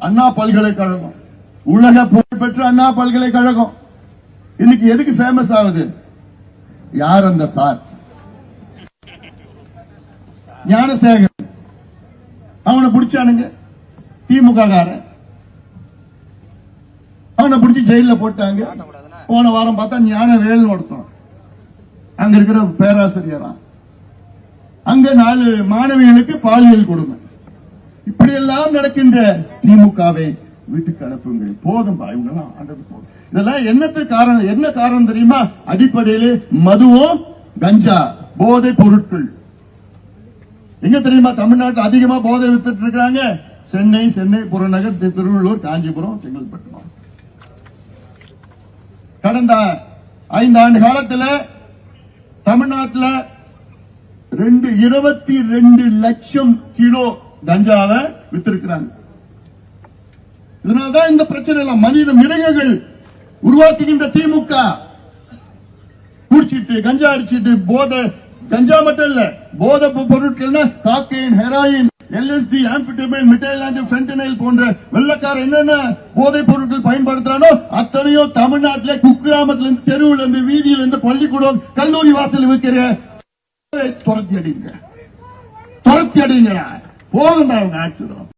அண்ணா பல்கலைக்கழகம், உலக புகழ்பெற்ற அண்ணா பல்கலைக்கழகம் இன்னைக்கு எதுக்கு ஃபேமஸ் ஆகுது? யார் அந்த சார்? ஞானசேகர். அவனை பிடிச்சானுங்க திமுக காரன், அவனை பிடிச்சி ஜெயில போட்டாங்க. போன வாரம் பார்த்தா ஞானவேல் ஒருத்தன் அங்க இருக்கிற பேராசிரியரா, அங்க 4 மாணவிகளுக்கு பாலியல் கொடுமை. இப்படி எல்லாம் நடக்கின்ற திமுகவை வீட்டுக்கு அனுப்புங்கள். போதும் இவங்கெல்லாம் ஆண்டது போதும். இதெல்லாம் என்ன காரணம் தெரியுமா? அடிப்படையிலே மதுவும் கஞ்சா போதை பொருட்கள். எங்க தெரியுமா தமிழ்நாட்டில் அதிகமா போதை வித்துட்டு இருக்காங்க? சென்னை புறநகர், திருவள்ளூர், காஞ்சிபுரம், செங்கல்பட்டு. கடந்த 5 ஆண்டு காலத்தில் தமிழ்நாட்டில் 22 லட்சம் கிலோ கஞ்சாவை வித்திருக்கிறாங்க. இதனால்தான் இந்த பிரச்சனை எல்லாம். மனித மிருகங்கள் உருவாக்குகின்ற திமுக குடிச்சிட்டு கஞ்சா அடிச்சிட்டு போதை, கஞ்சா மட்டும் இல்ல, போதை பொருட்கள் காக்கைன், ஹெராயின், LSD, ஆம்பிட்டமைன், மிட்டைலாண்ட், ஃபென்டனைல் போன்ற வெள்ளக்கார என்னென்ன போதை பொருட்கள் பயன்படுத்துறானோ அத்தனையோ தமிழ்நாட்டில் குக்கிராமத்துல இருந்து, தெருவில் இருந்து, வீதியில இருந்து, பள்ளிக்கூடம், கல்லூரி வாசல் வைக்கிற துரத்தி அடிங்க போதும் ஆட்சி.